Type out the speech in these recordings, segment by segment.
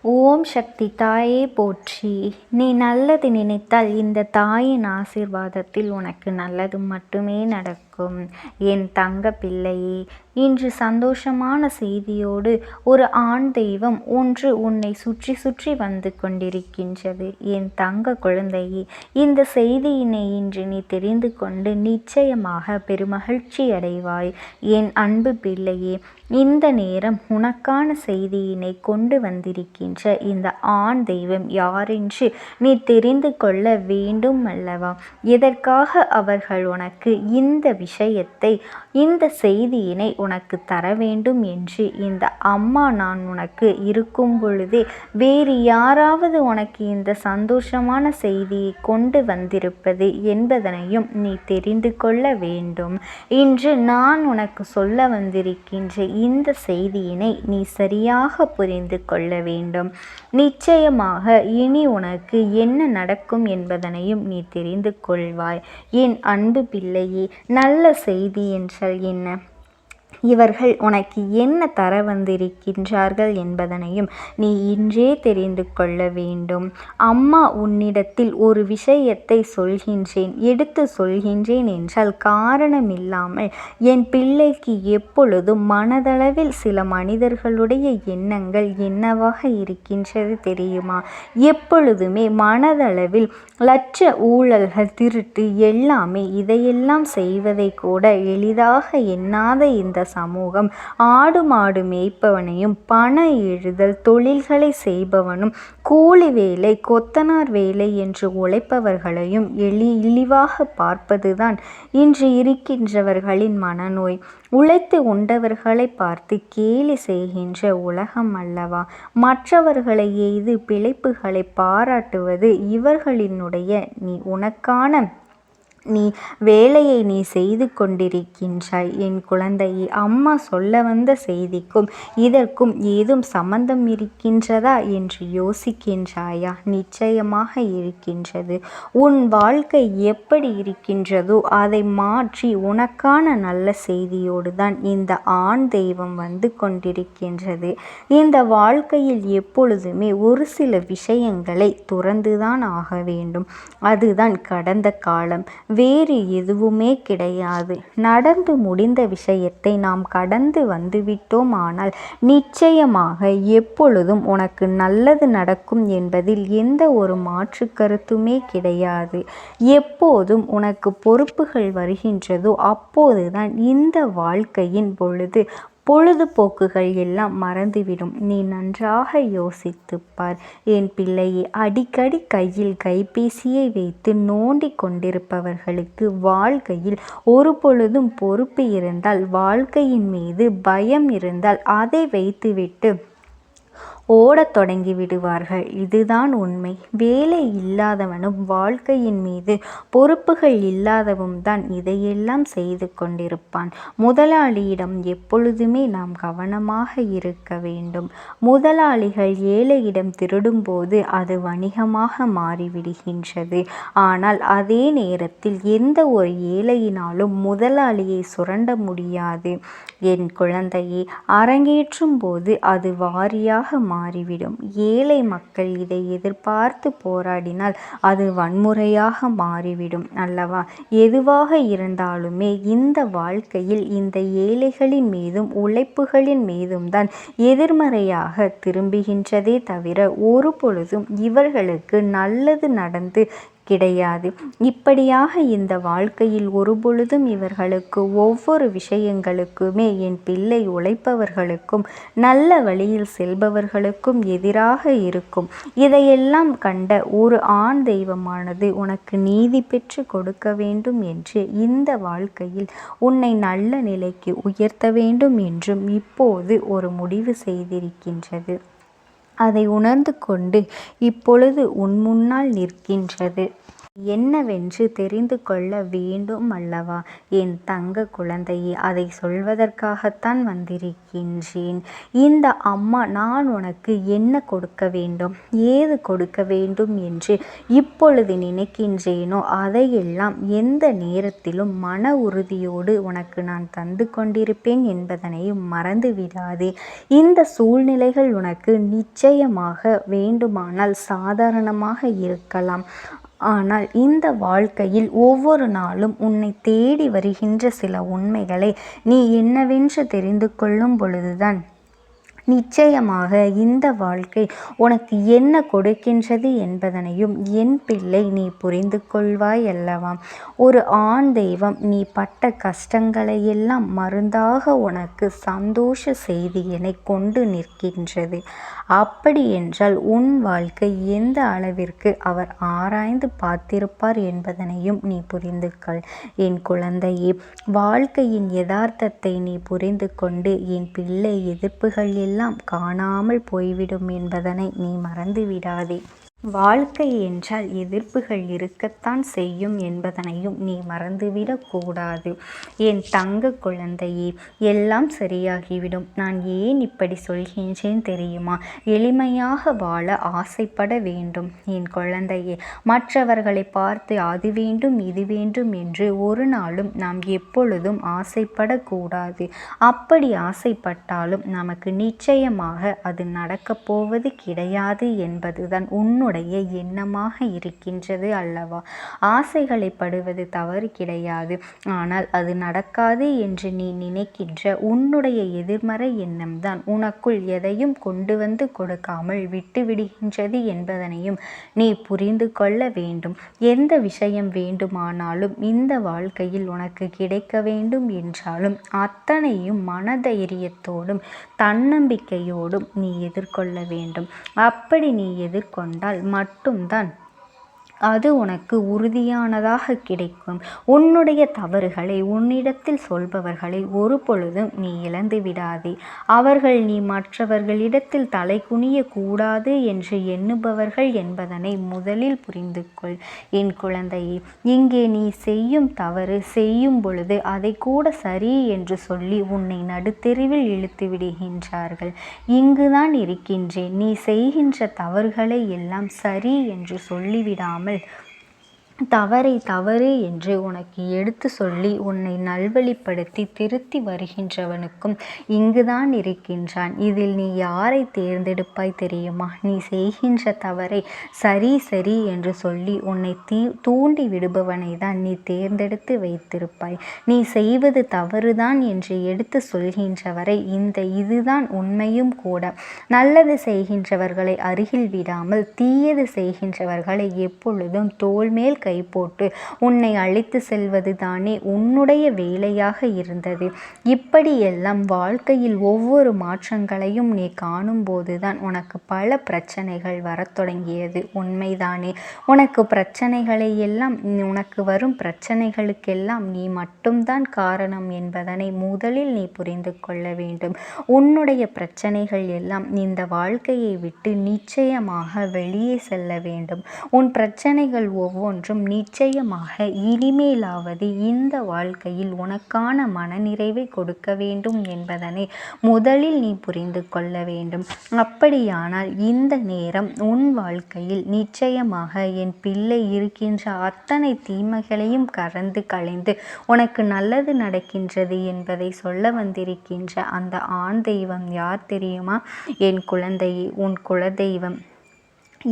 ஓம் சக்தி தாயே போற்றி. நீ நல்லது நினைத்தால் இந்த தாயின் ஆசீர்வாதத்தில் உனக்கு நல்லது மட்டுமே நடக்கும். என் தங்க பிள்ளையே, இன்று சந்தோஷமான செய்தியோடு ஒரு ஆண் தெய்வம் ஒன்று உன்னை சுற்றி சுற்றி வந்து கொண்டிருக்கின்றது. என் தங்க குழந்தையே, இந்த செய்தியினை இன்று நீ தெரிந்து கொண்டு நிச்சயமாக பெருமகிழ்ச்சி அடைவாய். என் அன்பு பிள்ளையே, இந்த நேரம் உனக்கான செய்தியினை கொண்டு வந்திருக்கின்ற இந்த ஆண் தெய்வம் யாரென்று நீ தெரிந்து கொள்ள வேண்டும் அல்லவா? எதற்காக அவர்கள் உனக்கு இந்த விஷயத்தை, இந்த செய்தியினை உனக்கு தர வேண்டும் என்று இந்த அம்மா நான் உனக்கு இருக்கும் பொழுதே வேறு யாராவது உனக்கு இந்த சந்தோஷமான செய்தியை கொண்டு வந்திருப்பது என்பதனையும் நீ தெரிந்து கொள்ள வேண்டும். இன்று நான் உனக்கு சொல்ல வந்திருக்கின்ற இந்த செய்தியினை நீ சரியாக புரிந்து கொள்ள வேண்டும். நிச்சயமாக இனி உனக்கு என்ன நடக்கும் என்பதனையும் நீ தெரிந்து கொள்வாய். என் அன்பு பிள்ளையே, நல்ல செய்தி என்றால் என்ன? இவர்கள் உனக்கு என்ன தர வந்திருக்கின்றார்கள் என்பதனையும் நீ இன்றே தெரிந்து கொள்ள வேண்டும். அம்மா உன்னிடத்தில் ஒரு விஷயத்தை சொல்கின்றேன், எடுத்து சொல்கின்றேன் என்றால் காரணமில்லாமல் என் பிள்ளைக்கு எப்பொழுதும் மனதளவில் சில மனிதர்களுடைய எண்ணங்கள் என்னவாக இருக்கின்றது தெரியுமா? எப்பொழுதுமே மனதளவில் லட்ச ஊழல்கள், திருட்டு எல்லாமே இதையெல்லாம் செய்வதை கூட எளிதாக எண்ணாத இந்த சமூகம் ஆடு மாடு மேய்ப்பவனையும், பண எழுதல் தொழில்களை செய்பவனும், கூலி வேலை கொத்தனார் வேலை என்று உழைப்பவர்களையும் இழிவாக பார்ப்பதுதான் இன்று இருக்கின்றவர்களின் மனநோய். உழைத்து உண்டவர்களை பார்த்து கேலி செய்கின்ற உலகம் அல்லவா? மற்றவர்களை எய்து பிழைப்புகளை பாராட்டுவது இவர்களினுடைய உனக்கான வேலையை நீ செய்து கொண்டிருக்கின்றாய். என் குழந்தையை, அம்மா சொல்ல வந்த செய்திக்கும் இதற்கும் ஏதும் சம்பந்தம் இருக்கின்றதா என்று யோசிக்கின்றாயா? நிச்சயமாக இருக்கின்றது. உன் வாழ்க்கை எப்படி இருக்கின்றதோ அதை மாற்றி உனக்கான நல்ல செய்தியோடு தான் இந்த ஆண் தெய்வம் வந்து கொண்டிருக்கின்றது. இந்த வாழ்க்கையில் எப்பொழுதுமே ஒரு சில விஷயங்களை துறந்துதான் ஆக வேண்டும். அதுதான் கடந்த காலம், வேறு எதுவுமே கிடையாது. நடந்து முடிந்த விஷயத்தை நாம் கடந்து வந்துவிட்டோம். ஆனால் நிச்சயமாக எப்பொழுதும் உனக்கு நல்லது நடக்கும் என்பதில் எந்த ஒரு மாற்று கருத்துமே கிடையாது. எப்போதும் உனக்கு பொறுப்புகள் வருகின்றதோ அப்போதுதான் இந்த வாழ்க்கையின் பொழுதுபோக்குகள் எல்லாம் மறந்துவிடும். நீ நன்றாக யோசித்துப்பார் என் பிள்ளையை. அடிக்கடி கையில் கைபேசியை வைத்து நோண்டி கொண்டிருப்பவர்களுக்கு வாழ்க்கையில் ஒரு பொழுதும் பொறுப்பு இருந்தால், வாழ்க்கையின் மீது பயம் இருந்தால் அதை வைத்துவிட்டு ஓடத் தொடங்கி விடுவார்கள். இதுதான் உண்மை. வேலை இல்லாதவனும் வாழ்க்கையின் மீது பொறுப்புகள் இல்லாதவும் தான் இதையெல்லாம் செய்து கொண்டிருப்பான். முதலாளியிடம் எப்பொழுதுமே நாம் கவனமாக இருக்க வேண்டும். முதலாளிகள் ஏழையிடம் திருடும்போது அது வணிகமாக மாறிவிடுகின்றது. ஆனால் அதே நேரத்தில் எந்த ஒரு ஏழையினாலும் முதலாளியை சுரண்ட முடியாது. என் குழந்தையை, அரங்கேற்றும் போது அது வாரியாக மாறிவிடும். ஏழை மக்கள் இதை எதிர்பார்த்து போராடினால் அது வன்முறையாக மாறிவிடும் அல்லவா? எதுவாக இருந்தாலுமே இந்த வாழ்க்கையில் இந்த ஏழைகளின் மீதும் உழைப்புகளின் மீதும் தான் எதிர்மறையாக திரும்புகின்றதே தவிர ஒரு பொழுதும் இவர்களுக்கு நல்லது நடந்து கிடையாது. இப்படியாக இந்த வாழ்க்கையில் ஒரு பொழுதும் இவர்களுக்கு ஒவ்வொரு விஷயங்களுக்குமே என் பிள்ளை உழைப்பவர்களுக்கும் நல்ல வழியில் செல்பவர்களுக்கும் எதிராக இருக்கும். இதையெல்லாம் கண்ட ஒரு ஆண் தெய்வமானது உனக்கு நீதி பெற்று கொடுக்க வேண்டும் என்று, இந்த வாழ்க்கையில் உன்னை நல்ல நிலைக்கு உயர்த்த வேண்டும் என்றும் இப்போது ஒரு முடிவு செய்திருக்கின்றது. அதை உணர்ந்து கொண்டு இப்பொழுது உன் முன்னால் நிற்கின்றது. என்னவென்று தெரிந்து கொள்ள வேண்டும் அல்லவா? என் தங்க குழந்தையே, அதை சொல்வதற்காகத்தான் வந்திருக்கின்றேன். இந்த அம்மா நான் உனக்கு என்ன கொடுக்க வேண்டும், ஏது கொடுக்க வேண்டும் என்று இப்பொழுது நினைக்கின்றேனோ அதையெல்லாம் எந்த நேரத்திலும் மன உறுதியோடு உனக்கு நான் தந்து கொண்டிருப்பேன் என்பதனையும் மறந்து விடாதே. இந்த சூழ்நிலைகள் உனக்கு நிச்சயமாக வேண்டுமானால் சாதாரணமாக இருக்கலாம். ஆனால் இந்த வாழ்க்கையில் ஒவ்வொரு நாளும் உன்னை தேடி வருகின்ற சில உண்மைகளை நீ என்னவென்று தெரிந்து கொள்ளும் பொழுதுதான் நிச்சயமாக இந்த வாழ்க்கை உனக்கு என்ன கொடுக்கின்றது என்பதனையும் என் பிள்ளை நீ புரிந்து கொள்வாய் அல்லவா? ஒரு ஆண் தெய்வம் நீ பட்ட கஷ்டங்களை எல்லாம் மருந்தாக உனக்கு சந்தோஷ செய்தியினை கொண்டு நிற்கின்றது. அப்படி என்றால் உன் வாழ்க்கை எந்த அளவிற்கு அவர் ஆராய்ந்து பார்த்திருப்பார் என்பதனையும் நீ புரிந்து கொள். என் குழந்தையே, வாழ்க்கையின் யதார்த்தத்தை நீ புரிந்து கொண்டு என் பிள்ளை எதிர்ப்புகள் எல்லாம் காணாமல் போய்விடும் என்பதனை நீ மறந்து விடாதே. வாழ்க்கை என்றால் எதிர்ப்புகள் இருக்கத்தான் செய்யும் என்பதனையும் நீ மறந்துவிடக்கூடாது. என் தங்க குழந்தையே, எல்லாம் சரியாகிவிடும். நான் ஏன் இப்படி சொல்கின்றேன் தெரியுமா? எளிமையாக வாழ ஆசைப்பட வேண்டும் என் குழந்தையே. மற்றவர்களை பார்த்து அது வேண்டும் இது வேண்டும் என்று ஒரு நாளும் நாம் எப்பொழுதும் ஆசைப்படக்கூடாது. அப்படி ஆசைப்பட்டாலும் நமக்கு நிச்சயமாக அது நடக்கப் போவது கிடையாது என்பதுதான் உன்னுடைய எண்ணமாக இருக்கின்றது அல்லவா? ஆசைகளை படுவது தவறு கிடையாது. ஆனால் அது நடக்காது என்று நீ நினைக்கின்ற உன்னுடைய எதிர்மறை எண்ணம்தான் உனக்குள் எதையும் கொண்டு வந்து கொடுக்காமல் விட்டு விடுகின்றது என்பதனையும் நீ புரிந்து கொள்ள வேண்டும். எந்த விஷயம் வேண்டுமானாலும் இந்த வாழ்க்கையில் உனக்கு கிடைக்க வேண்டும் என்றாலும் அத்தனையும் மனதைரியத்தோடும் தன்னம்பிக்கையோடும் நீ எதிர்கொள்ள வேண்டும். அப்படி நீ எதிர்கொண்டால் மட்டும்தான் அது உனக்கு உறுதியானதாக கிடைக்கும். உன்னுடைய தவறுகளை உன்னிடத்தில் சொல்பவர்களை ஒரு பொழுதும் நீ இழந்து விடாதே. அவர்கள் நீ மற்றவர்களிடத்தில் தலை குனிய கூடாது என்று எண்ணுபவர்கள் என்பதனை முதலில் புரிந்து கொள். என் குழந்தையே, இங்கே நீ செய்யும் தவறு செய்யும் பொழுது அதை கூட சரி என்று சொல்லி உன்னை நடுத்தெருவில் இழுத்து விடுகின்றார்கள். இங்குதான் இருக்கின்றேன். நீ செய்கின்ற தவறுகளை எல்லாம் சரி என்று சொல்லிவிடாமல் தவறை தவறு என்று உனக்கு எடுத்து சொல்லி உன்னை நல்வழிப்படுத்தி திருத்தி வருகின்றவனுக்கும் இங்குதான் இருக்கின்றான். இதில் நீ யாரை தேர்ந்தெடுப்பாய் தெரியுமா? நீ செய்கின்ற தவறை சரி சரி என்று சொல்லி உன்னை தூண்டி விடுபவனை தான் நீ தேர்ந்தெடுத்து வைத்திருப்பாய். நீ செய்வது தவறுதான் என்று எடுத்து சொல்கின்றவரை இதுதான் உண்மையும் கூட. நல்லது செய்கின்றவர்களை அருகில் விடாமல் தீயது செய்கின்றவர்களை எப்பொழுதும் தோள்மேல் கை போட்டு உன்னை அழைத்து செல்வது தானே உன்னுடைய வேலையாக இருந்தது. இப்படியெல்லாம் வாழ்க்கையில் ஒவ்வொரு மாற்றங்களையும் நீ காணும் போதுதான் உனக்கு பல பிரச்சனைகள் வரத் தொடங்கியது. உண்மைதானே? உனக்கு பிரச்சனைகளை எல்லாம் உனக்கு வரும் பிரச்சனைகளுக்கெல்லாம் நீ மட்டும்தான் காரணம் என்பதனை முதலில் நீ புரிந்து கொள்ள வேண்டும். உன்னுடைய பிரச்சனைகள் எல்லாம் இந்த வாழ்க்கையை விட்டு நிச்சயமாக வெளியே செல்ல வேண்டும். உன் பிரச்சனைகள் ஒவ்வொன்றும் நிச்சயமாக இனிமேலாவது இந்த வாழ்க்கையில் உனக்கான மனநிறைவை கொடுக்க வேண்டும் என்பதனை முதலில் நீ புரிந்து கொள்ள வேண்டும். அப்படியானால் இந்த நேரம் உன் வாழ்க்கையில் நிச்சயமாக என் பிள்ளை இருக்கின்ற அத்தனை தீமைகளையும் கறந்து களைந்து உனக்கு நல்லது நடக்கின்றது என்பதை சொல்ல வந்திருக்கின்ற அந்த ஆண் தெய்வம் யார் தெரியுமா? என் குழந்தையே, உன் குலதெய்வம்.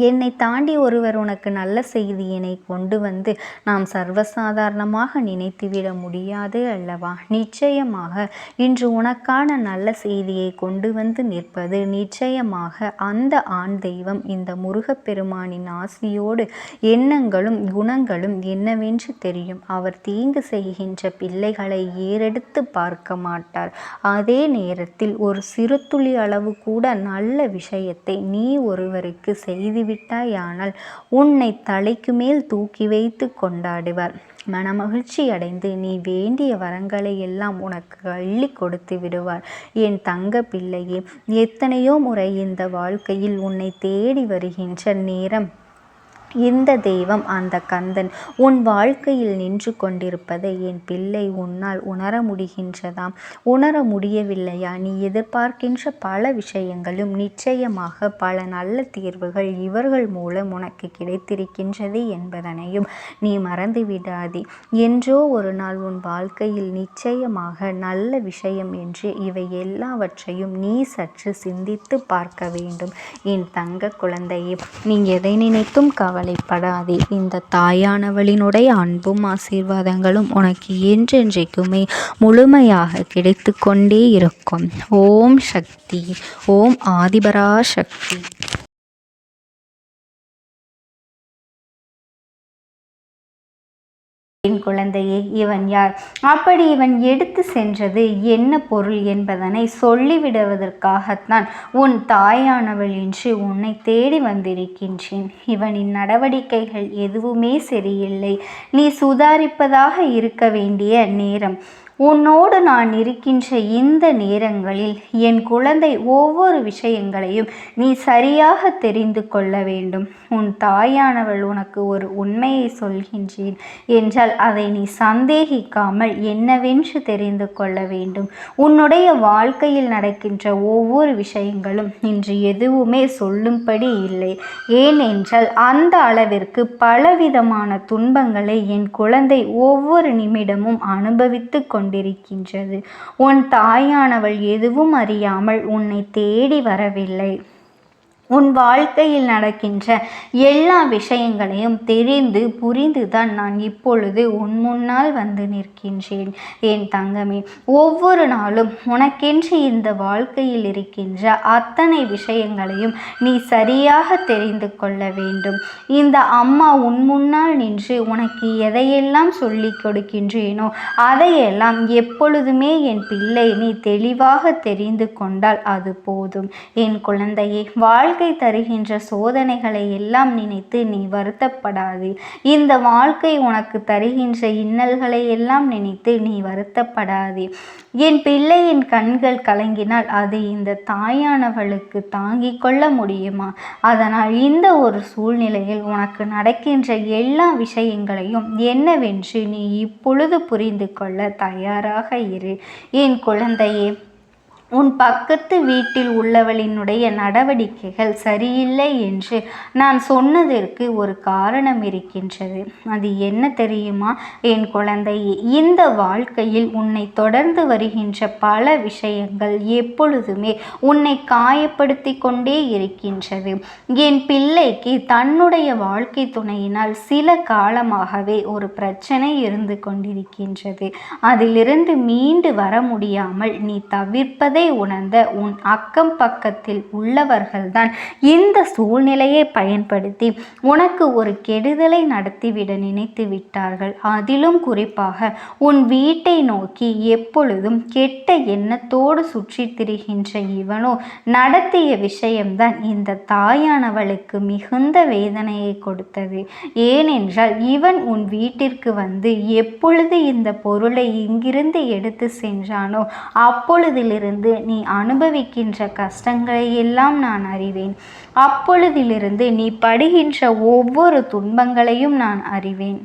என்னை தாண்டி ஒருவர் உனக்கு நல்ல செய்தியினை கொண்டு வந்து நாம் சர்வசாதாரணமாக நினைத்துவிட முடியாது அல்லவா? நிச்சயமாக இன்று உனக்கான நல்ல செய்தியை கொண்டு வந்து நிற்பது நிச்சயமாக அந்த ஆண் தெய்வம் இந்த முருகப்பெருமானின் ஆசியோடு. எண்ணங்களும் குணங்களும் என்னவென்று தெரியும். அவர் தீங்கு செய்கின்ற பிள்ளைகளை ஏறெடுத்து பார்க்க மாட்டார். அதே நேரத்தில் ஒரு சிறு துளி அளவு கூட நல்ல விஷயத்தை நீ ஒருவருக்கு செய்து விட்டாயானால் உன்னை தலைக்கு மேல் தூக்கி வைத்து கொண்டாடுவார். மனமகிழ்ச்சி அடைந்து நீ வேண்டிய வரங்களை எல்லாம் உனக்கு அள்ளி கொடுத்து விடுவார். என் தங்க பிள்ளையே, எத்தனையோ முறை இந்த வாழ்க்கையில் உன்னை தேடி வருகின்ற நேரம் இந்த தெய்வம் அந்த கந்தன் உன் வாழ்க்கையில் நின்று கொண்டிருப்பதை என் பிள்ளை உன்னால் உணர முடிகின்றதாம். உணர முடியவில்லையா? நீ எதிர்பார்க்கின்ற பல விஷயங்களும் நிச்சயமாக பல நல்ல தீர்வுகள் இவர்கள் மூலம் உனக்கு கிடைத்திருக்கின்றது என்பதனையும் நீ மறந்துவிடாதே. என்றோ ஒரு நாள் உன் வாழ்க்கையில் நிச்சயமாக நல்ல விஷயம் என்று இவை எல்லாவற்றையும் நீ சற்று சிந்தித்து பார்க்க வேண்டும். என் தங்க குழந்தையே, நீ எதை நினைத்தும் கவலைப்படாதே. இந்த தாயானவளினுடைய அன்பும் ஆசீர்வாதங்களும் உனக்கு என்றென்றைக்குமே முழுமையாக கிடைத்து கொண்டே இருக்கும். ஓம் சக்தி. ஓம் ஆதிபரா சக்தி. என் குழந்தையே, இவன் யார்? அப்படி இவன் எடுத்து சென்றது என்ன பொருள் என்பதனை சொல்லிவிடுவதற்காகத்தான் உன் தாயானவள் என்று உன்னை தேடி வந்திருக்கின்றேன். இவனின் நடவடிக்கைகள் எதுவுமே சரியில்லை. நீ சுதாரிப்பதாக இருக்க வேண்டிய நேரம். உன்னோடு நான் இருக்கின்ற இந்த நேரங்களில் என் குழந்தை ஒவ்வொரு விஷயங்களையும் நீ சரியாக தெரிந்து கொள்ள வேண்டும். உன் தாயானவள் உனக்கு ஒரு உண்மையை சொல்கின்றேன் என்றால் அதை நீ சந்தேகிக்காமல் என்னவென்று தெரிந்து கொள்ள வேண்டும். உன்னுடைய வாழ்க்கையில் நடக்கின்ற ஒவ்வொரு விஷயங்களும் இன்று எதுவுமே சொல்லும்படி இல்லை. ஏனென்றால் அந்த அளவிற்கு பலவிதமான துன்பங்களை என் குழந்தை ஒவ்வொரு நிமிடமும் அனுபவித்து கொண்டிருக்கின்றது. உன் தாயானவள் எதுவும் அறியாமல் உன்னை தேடி வரவில்லை. உன் வாழ்க்கையில் நடக்கின்ற எல்லா விஷயங்களையும் தெரிந்து புரிந்துதான் நான் இப்பொழுது உன் முன்னால் வந்து நிற்கின்றேன். என் தங்கமே, ஒவ்வொரு நாளும் உனக்கென்று இந்த வாழ்க்கையில் இருக்கின்ற அத்தனை விஷயங்களையும் நீ சரியாக தெரிந்து கொள்ள வேண்டும். இந்த அம்மா உன் முன்னால் நின்று உனக்கு எதையெல்லாம் சொல்லி கொடுக்கின்றேனோ அதையெல்லாம் எப்பொழுதுமே என் பிள்ளை நீ தெளிவாக தெரிந்து கொண்டால் அது போதும். என் குழந்தையே, வாழ்க்கை தருகின்ற சோதனைகளை எல்லாம் நினைத்து நீ வருத்தப்படாது. இந்த வாழ்க்கை உனக்கு தருகின்ற இன்னல்களை எல்லாம் நினைத்து நீ வருத்தப்படாது. என் பிள்ளையின் கண்கள் கலங்கினால் அது இந்த தாயானவளுக்கு தாங்கிக் கொள்ள முடியுமா? அதனால் இந்த ஒரு சூழ்நிலையில் உனக்கு நடக்கின்ற எல்லா விஷயங்களையும் என்னவென்று நீ இப்பொழுது புரிந்து கொள்ள தயாராக இரு. என் குழந்தையே, உன் பக்கத்து வீட்டில் உள்ளவளினுடைய நடவடிக்கைகள் சரியில்லை என்று நான் சொன்னதற்கு ஒரு காரணம் இருக்கின்றது. அது என்ன தெரியுமா என் குழந்தையே? இந்த வாழ்க்கையில் உன்னை தொடர்ந்து வருகின்ற பல விஷயங்கள் எப்பொழுதுமே உன்னை காயப்படுத்தி கொண்டே இருக்கின்றது. என் பிள்ளைக்கு தன்னுடைய வாழ்க்கை துணையினால் சில காலமாகவே ஒரு பிரச்சனை இருந்து கொண்டிருக்கின்றது. அதிலிருந்து மீண்டு வர முடியாமல் நீ தவிர்ப்பதை உணர்ந்த உன் அக்கம் பக்கத்தில் உள்ளவர்கள்தான் இந்த சூழ்நிலையை பயன்படுத்தி உனக்கு ஒரு கெடுதலை நடத்திவிட நினைத்து விட்டார்கள். அதிலும் குறிப்பாக உன் வீட்டை நோக்கி எப்பொழுதும் கெட்ட எண்ணத்தோடு சுற்றி திரிகின்ற இவனோ நடத்திய விஷயம்தான் இந்த தாயானவளுக்கு மிகுந்த வேதனையை கொடுத்தது. ஏனென்றால் இவன் உன் வீட்டிற்கு வந்து எப்பொழுது இந்த பொருளை இங்கிருந்து எடுத்து சென்றானோ அப்பொழுதிலிருந்து நீ அனுபவிக்கின்ற கஷ்டங்களை எல்லாம் நான் அறிவேன். அப்பொழுதிலிருந்து நீ படுகின்ற ஒவ்வொரு துன்பங்களையும் நான் அறிவேன்.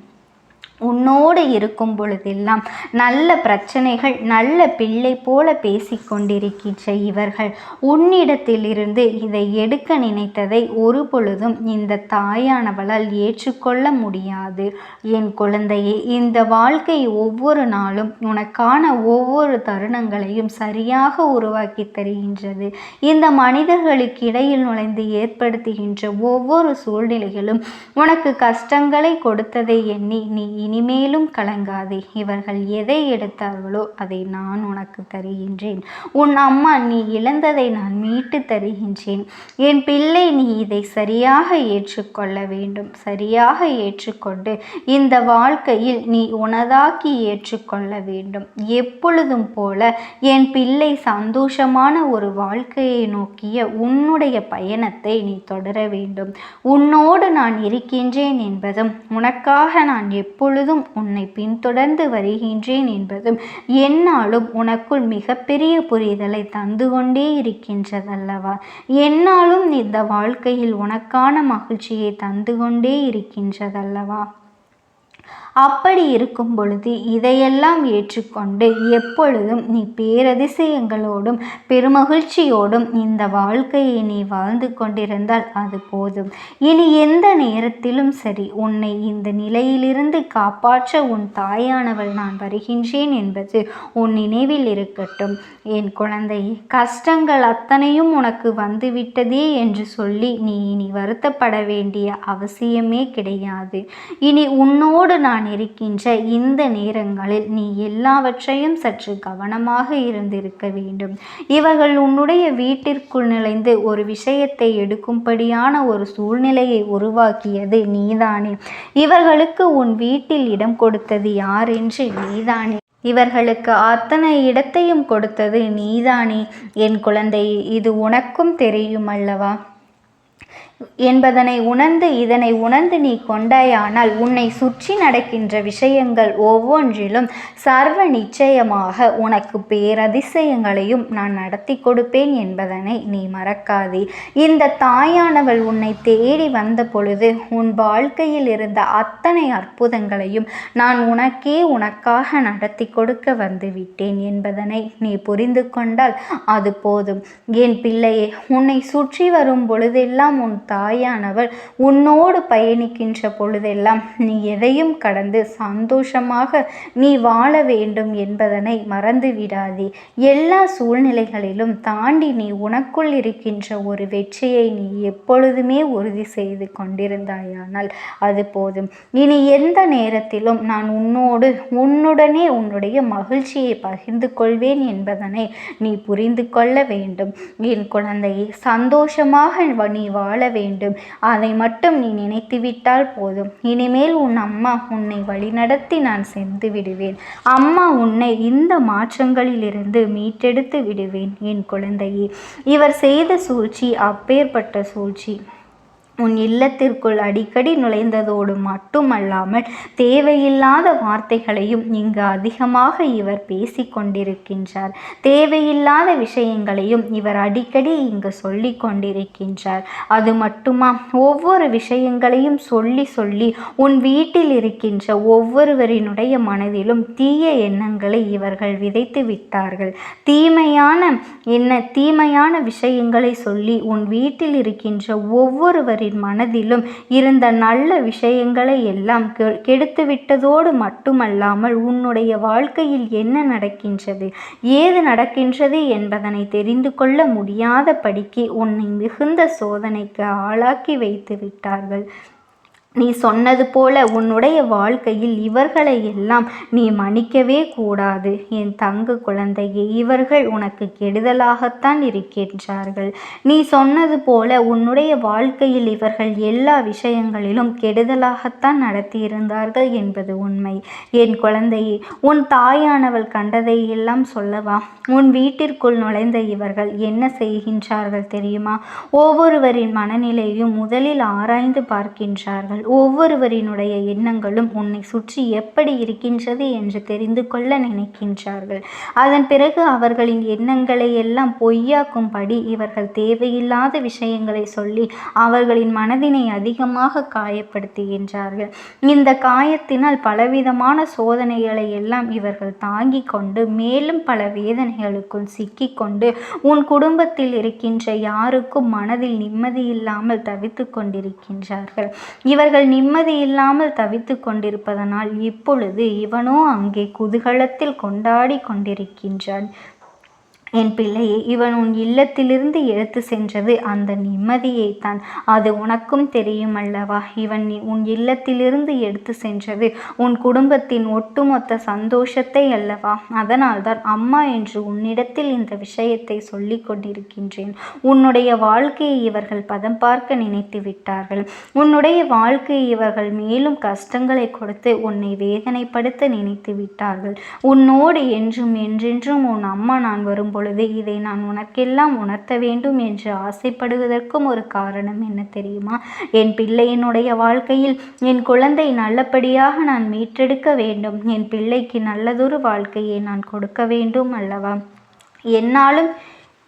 உன்னோடு இருக்கும் பொழுதெல்லாம் நல்ல பிரச்சனைகள் நல்ல பிள்ளை போல பேசிக்கொண்டிருக்கின்ற இவர்கள் உன்னிடத்திலிருந்து இதை எடுக்க நினைத்ததை ஒரு பொழுதும் இந்த தாயானவளால் ஏற்றுக்கொள்ள முடியாது. என் குழந்தையே, இந்த வாழ்க்கை ஒவ்வொரு நாளும் உனக்கான ஒவ்வொரு தருணங்களையும் சரியாக உருவாக்கி தருகின்றது. இந்த மனிதர்களுக்கு இடையில் நுழைந்து ஏற்படுத்துகின்ற ஒவ்வொரு சூழ்நிலைகளும் உனக்கு கஷ்டங்களை கொடுத்ததை எண்ணி நீ இனிமேலும் கலங்காதே. இவர்கள் எதை எடுத்தார்களோ அதை நான் உனக்கு தருகின்றேன். உன் அம்மா நீ இழந்ததை நான் மீட்டு தருகின்றேன். என் பிள்ளை, நீ இதை சரியாக ஏற்றுக்கொள்ள வேண்டும். சரியாக ஏற்றுக்கொண்டு இந்த வாழ்க்கையில் நீ உனதாக்கி ஏற்றுக்கொள்ள வேண்டும். எப்பொழுதும் போல என் பிள்ளை சந்தோஷமான ஒரு வாழ்க்கையை நோக்கிய உன்னுடைய பயணத்தை நீ தொடர வேண்டும். உன்னோடு நான் இருக்கின்றேன் என்பதும் உனக்காக நான் எப்பொழுதும் எப்பொழுதும் உன்னை பின்தொடர்ந்து வருகின்றேன் என்பதும் என்னாலும் உனக்குள் மிகப்பெரிய புரிதலை தந்து கொண்டே இருக்கின்றதல்லவா? என்னாலும் இந்த வாழ்க்கையில் உனக்கான மகிழ்ச்சியை தந்து கொண்டே இருக்கின்றதல்லவா? அப்படி இருக்கும் பொழுது இதையெல்லாம் ஏற்றுக்கொண்டு எப்பொழுதும் நீ பேரதிசயங்களோடும் பெருமகிழ்ச்சியோடும் இந்த வாழ்க்கையை நீ வாழ்ந்து கொண்டிருந்தால் அது போதும். இனி எந்த நேரத்திலும் சரி உன்னை இந்த நிலையிலிருந்து காப்பாற்ற உன் தாயானவள் நான் வருகின்றேன் என்பது உன் நினைவில் இருக்கட்டும். என் குழந்தை, கஷ்டங்கள் அத்தனையும் உனக்கு வந்துவிட்டதே என்று சொல்லி நீ இனி வருத்தப்பட வேண்டிய அவசியமே கிடையாது. இனி உன்னோடு நான் இருக்கின்ற இந்த நேரங்களில் நீ எல்லாவற்றையும் சற்று கவனமாக இருந்திருக்க வேண்டும். இவர்கள் உன்னுடைய வீட்டிற்குள் நுழைந்து ஒரு விஷயத்தை எடுக்கும்படியான ஒரு சூழ்நிலையை உருவாக்கியது நீதானே. இவர்களுக்கு உன் வீட்டில் இடம் கொடுத்தது யார் என்று நீதானே. இவர்களுக்கு அத்தனை இடத்தையும் கொடுத்தது நீதானே. என் குழந்தை, இது உனக்கும் தெரியுமல்லவா என்பதனை உணர்ந்து இதனை உணர்ந்து நீ கொண்டாயானால் உன்னை சுற்றி நடக்கின்ற விஷயங்கள் ஒவ்வொன்றிலும் சர்வ நிச்சயமாக உனக்கு பேரதிசயங்களையும் நான் நடத்தி கொடுப்பேன் என்பதனை நீ மறக்காதே. இந்த தாயானவள் உன்னை தேடி வந்த பொழுது உன் வாழ்க்கையில் இருந்த அத்தனை அற்புதங்களையும் நான் உனக்காக நடத்தி கொடுக்க வந்து விட்டேன் என்பதனை நீ புரிந்து கொண்டால் அது போதும். என் பிள்ளையே, உன்னை சுற்றி வரும் பொழுதெல்லாம் உன் தாயானவள் உன்னோடு பயணிக்கின்ற பொழுதெல்லாம் நீ எதையும் கடந்து சந்தோஷமாக நீ வாழ வேண்டும் என்பதனை மறந்து விடாதே. எல்லா சூழ்நிலைகளிலும் தாண்டி நீ உனக்குள் இருக்கின்ற ஒரு வெற்றியை நீ எப்பொழுதுமே உறுதி செய்து கொண்டிருந்தாயானால் அது போதும். இனி எந்த நேரத்திலும் நான் உன்னுடனே உன்னுடைய மகிழ்ச்சியை பகிர்ந்து கொள்வேன் என்பதனை நீ புரிந்து கொள்ள வேண்டும். என் குழந்தையை, சந்தோஷமாக நீ வாழ வேண்டும். அதை மட்டும் நீ நினைத்துவிட்டால் போதும். இனிமேல் உன் அம்மா உன்னை வழிநடத்தி நான் சென்று விடுவேன். அம்மா உன்னை இந்த மாற்றங்களிலிருந்து மீட்டெடுத்து விடுவேன். என் குழந்தையே, இவர் செய்த சூழ்ச்சி அப்பேற்பட்ட சூழ்ச்சி. உன் இல்லத்திற்குள் அடிக்கடி நுழைந்ததோடு மட்டுமல்லாமல் தேவையில்லாத வார்த்தைகளையும் இங்கு அதிகமாக இவர் பேசி கொண்டிருக்கின்றார். தேவையில்லாத விஷயங்களையும் இவர் அடிக்கடி இங்கு சொல்லி கொண்டிருக்கின்றார். அது மட்டுமா, ஒவ்வொரு விஷயங்களையும் சொல்லி உன் வீட்டில் இருக்கின்ற ஒவ்வொருவரினுடைய மனதிலும் தீய எண்ணங்களை இவர்கள் விதைத்து விட்டார்கள். தீமையான விஷயங்களை சொல்லி உன் வீட்டில் இருக்கின்ற ஒவ்வொருவரின் மனதிலும் இருந்த நல்ல விஷயங்களை எல்லாம் கெடுத்துவிட்டதோடு மட்டுமல்லாமல் உன்னுடைய வாழ்க்கையில் என்ன நடக்கின்றது, ஏது நடக்கின்றது என்பதனை தெரிந்து கொள்ள முடியாத படிக்கு உன்னை மிகுந்த சோதனைக்கு ஆளாக்கி வைத்து விட்டார்கள். நீ சொன்னது போல உன்னுடைய வாழ்க்கையில் இவர்களை எல்லாம் நீ மன்னிக்கவே கூடாது. என் தங்க குழந்தையே, இவர்கள் உனக்கு கெடுதலாகத்தான் இருக்கின்றார்கள். நீ சொன்னது போல உன்னுடைய வாழ்க்கையில் இவர்கள் எல்லா விஷயங்களிலும் கெடுதலாகத்தான் நடத்தியிருந்தார்கள் என்பது உண்மை. என் குழந்தையே, உன் தாயானவள் கண்டதை எல்லாம் சொல்லவா? உன் வீட்டிற்குள் நுழைந்த இவர்கள் என்ன செய்கின்றார்கள் தெரியுமா? ஒவ்வொருவரின் மனநிலையும் முதலில் ஆராய்ந்து பார்க்கின்றார்கள். ஒவ்வொருவரினுடைய எண்ணங்களும் உன்னை சுற்றி எப்படி இருக்கின்றது என்று தெரிந்து கொள்ள நினைக்கின்றார்கள். அதன் பிறகு அவர்களின் எண்ணங்களை எல்லாம் பொய்யாக்கும்படி இவர்கள் தேவையில்லாத விஷயங்களை சொல்லி அவர்களின் மனதினை அதிகமாக காயப்படுத்துகின்றார்கள். இந்த காயத்தினால் பலவிதமான சோதனைகளை எல்லாம் இவர்கள் தாங்கி கொண்டு மேலும் பல வேதனைகளுக்குள் சிக்கிக்கொண்டு உன் குடும்பத்தில் இருக்கின்ற யாருக்கும் மனதில் நிம்மதியில்லாமல் தவித்து கொண்டிருக்கின்றார்கள். இவர்கள் நிம்மதி இல்லாமல் தவித்து கொண்டிருப்பதனால் இப்பொழுது இவனோ அங்கே குதூகலத்தில் கொண்டாடி கொண்டிருக்கின்றான். என் பிள்ளையே, இவன் உன் இல்லத்திலிருந்து எடுத்து சென்றது அந்த நிம்மதியைத்தான். அது உனக்கும் தெரியுமல்லவா? இவன் உன் இல்லத்திலிருந்து எடுத்து சென்றது உன் குடும்பத்தின் ஒட்டுமொத்த சந்தோஷத்தை அல்லவா? அதனால்தான் அம்மா என்று உன்னிடத்தில் இந்த விஷயத்தை சொல்லி கொண்டிருக்கின்றேன். உன்னுடைய வாழ்க்கையை இவர்கள் பதம் பார்க்க நினைத்து விட்டார்கள். உன்னுடைய வாழ்க்கையை இவர்கள் மேலும் கஷ்டங்களை கொடுத்து உன்னை வேதனைப்படுத்த நினைத்து விட்டார்கள். உன்னோடு என்றும் என்றென்றும் உன் அம்மா நான் வரும்போது பொழுது இதை நான் உனக்கெல்லாம் உணர்த்த வேண்டும் என்று ஆசைப்படுவதற்கும் ஒரு காரணம் என்ன தெரியுமா? என் பிள்ளையினுடைய வாழ்க்கையில் என் குழந்தை நல்லபடியாக நான் மீட்டெடுக்க வேண்டும், என் பிள்ளைக்கு நல்லதொரு வாழ்க்கையை நான் கொடுக்க வேண்டும் அல்லவா? என்னாலும்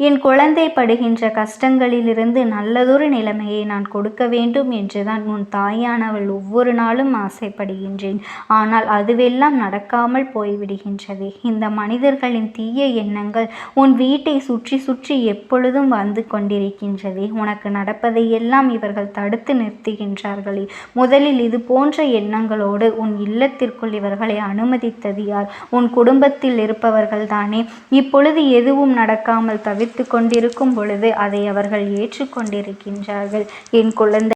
என் குழந்தை படுகின்ற கஷ்டங்களிலிருந்து நல்லதொரு நிலைமையை நான் கொடுக்க வேண்டும் என்றுதான் உன் தாயானவள் ஒவ்வொரு நாளும் ஆசைப்படுகின்றேன். ஆனால் அதுவெல்லாம் நடக்காமல் போய்விடுகின்றது. இந்த மனிதர்களின் தீய எண்ணங்கள் உன் வீட்டை சுற்றி சுற்றி எப்பொழுதும் வந்து கொண்டிருக்கின்றது. உனக்கு நடப்பதையெல்லாம் இவர்கள் தடுத்து நிறுத்துகின்றார்களே. முதலில் இது போன்ற எண்ணங்களோடு உன் இல்லத்திற்குள் இவர்களை அனுமதித்தது யார்? உன் குடும்பத்தில் இருப்பவர்கள் தானே. இப்பொழுது எதுவும் நடக்காமல் தவிர்த்து கொண்டிருக்கும் பொழுது அதை அவர்கள் ஏற்றுக்கொண்டிருக்கின்றார்கள். என் குழந்தை